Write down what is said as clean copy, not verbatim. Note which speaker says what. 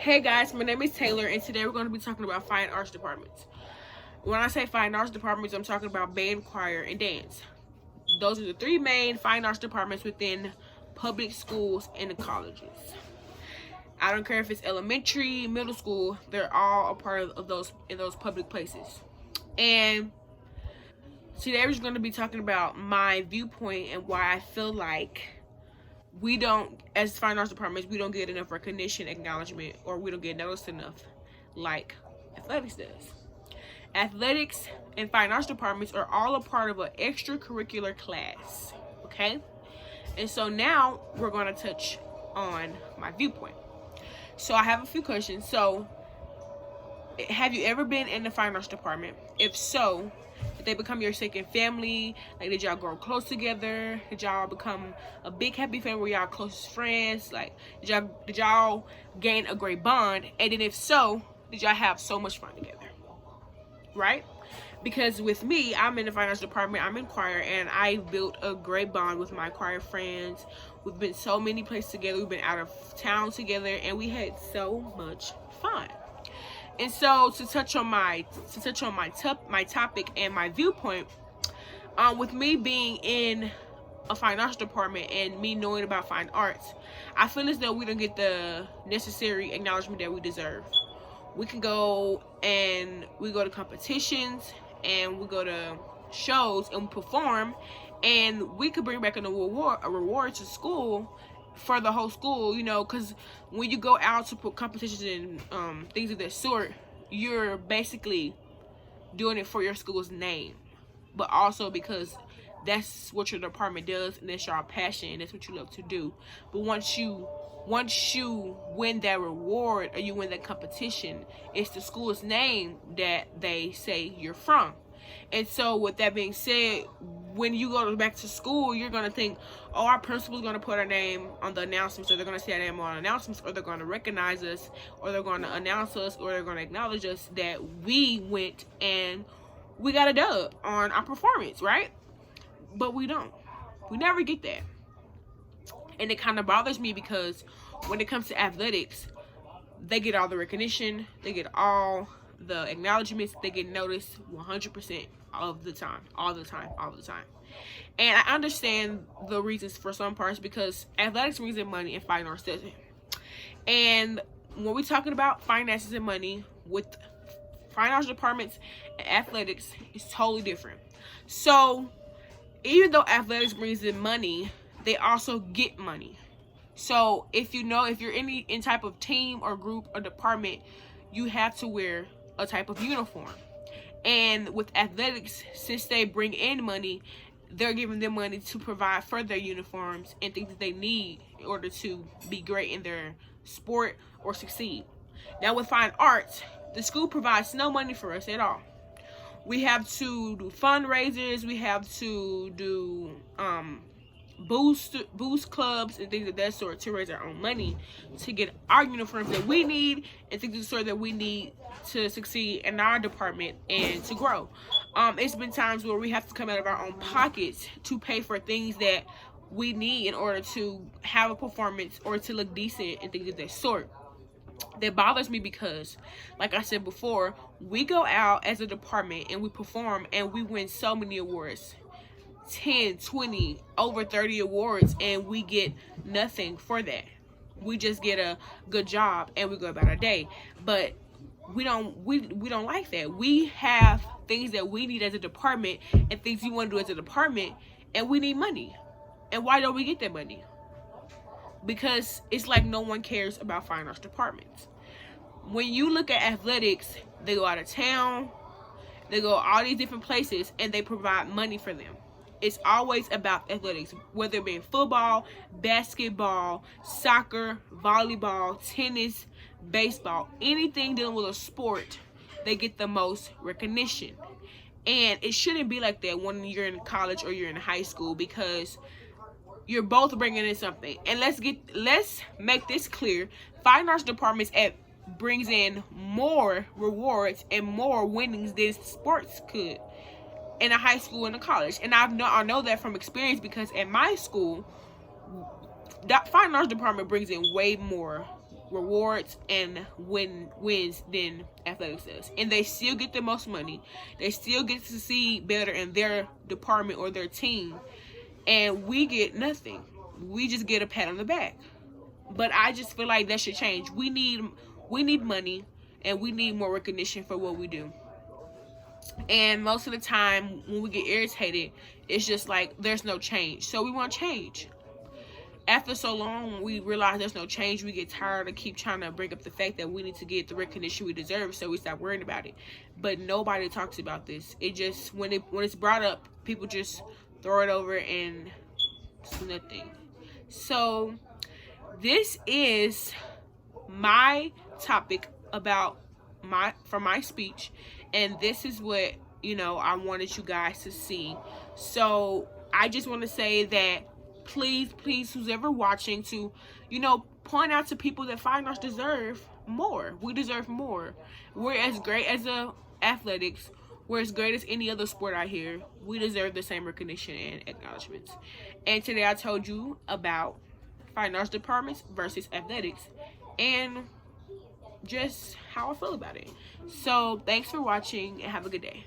Speaker 1: Hey guys, my name is Taylor, and today we're going to be talking about fine arts departments. When I say fine arts departments, I'm talking about band, choir, and dance. Those are the three main fine arts departments within public schools and colleges. I don't care if it's elementary, middle school, they're all a part of those in those public places. And today we're just going to be talking about my viewpoint and why I feel like we don't, as fine arts departments, we don't get enough recognition, acknowledgement, or we don't get noticed enough like athletics does. Athletics and fine arts departments are all a part of an extracurricular class, okay? And so now we're going to touch on my viewpoint. So I have a few questions. So have you ever been in the fine arts department? If so, did they become your second family? Like, did y'all grow close together? Did y'all become a big happy family where y'all closest friends? Like, did y'all gain a great bond? And then if so, did y'all have so much fun together? Right? Because with me, I'm in the fine arts department, I'm in choir, and I built a great bond with my choir friends. We've been so many places together, we've been out of town together, and we had so much fun. And so to touch on my topic and my viewpoint, with me being in a fine arts department and me knowing about fine arts, I feel as though we don't get the necessary acknowledgement that we deserve. We can go to competitions and we go to shows and we perform, and we could bring back a reward to school for the whole school, you know, because when you go out to put competitions and things of that sort, you're basically doing it for your school's name, but also because that's what your department does and that's your passion and that's what you love to do. But once you win that reward or you win that competition, it's the school's name that they say you're from. And so with that being said, when you go back to school, you're going to think, oh, our principal's going to put our name on the announcements, or they're going to say our name on announcements, or they're going to recognize us, or they're going to announce us, or they're going to acknowledge us that we went and we got a dub on our performance, right? But we don't. We never get that. And it kind of bothers me because when it comes to athletics, they get all the recognition, they get all the acknowledgments, they get noticed 100% of the time, all the time. And I understand the reasons for some parts, because athletics brings in money and fine arts doesn't. And when we're talking about finances and money with fine arts departments and athletics, it's totally different. So even though athletics brings in money, they also get money. So if you're in type of team or group or department, you have to wear a type of uniform. And with athletics, since they bring in money, they're giving them money to provide for their uniforms and things that they need in order to be great in their sport or succeed. Now with fine arts, the school provides no money for us at all. We have to do fundraisers, we have to do boost clubs and things of that sort to raise our own money to get our uniforms that we need and things of the sort that we need to succeed in our department and to grow. It's been times where we have to come out of our own pockets to pay for things that we need in order to have a performance or to look decent and things of that sort. That bothers me because, like I said before, we go out as a department and we perform and we win so many awards, 10, 20, over 30 awards, and we get nothing for that. We just get a good job and we go about our day. But we don't like that. We have things that we need as a department and things we want to do as a department, and we need money. And why don't we get that money? Because it's like no one cares about fine arts departments. When you look at athletics, they go out of town, they go all these different places, and they provide money for them. It's always about athletics, whether it be football, basketball, soccer, volleyball, tennis, baseball, anything dealing with a sport, they get the most recognition. And it shouldn't be like that when you're in college or you're in high school, because you're both bringing in something. And let's make this clear. Fine arts departments brings in more rewards and more winnings than sports could in a high school and a college. And I know that from experience, because at my school, that fine arts department brings in way more rewards and wins than athletics does, and they still get the most money. They still get to see better in their department or their team, and we get nothing. We just get a pat on the back. But I just feel like that should change. We need money, and we need more recognition for what we do. And most of the time when we get irritated, it's just like there's no change. So we want change. After so long, we realize there's no change. We get tired of keep trying to bring up the fact that we need to get the recognition we deserve, so we stop worrying about it. But nobody talks about this. It just, when it's brought up, people just throw it over and it's nothing. So this is my topic about my speech, and this is what, I wanted you guys to see. So I just want to say that please, who's ever watching, to point out to people that fine arts deserve more. We deserve more. We're as great as athletics. We're as great as any other sport out here. We deserve the same recognition and acknowledgments. And today I told you about fine arts departments versus athletics, and just how I feel about it. So thanks for watching, and have a good day.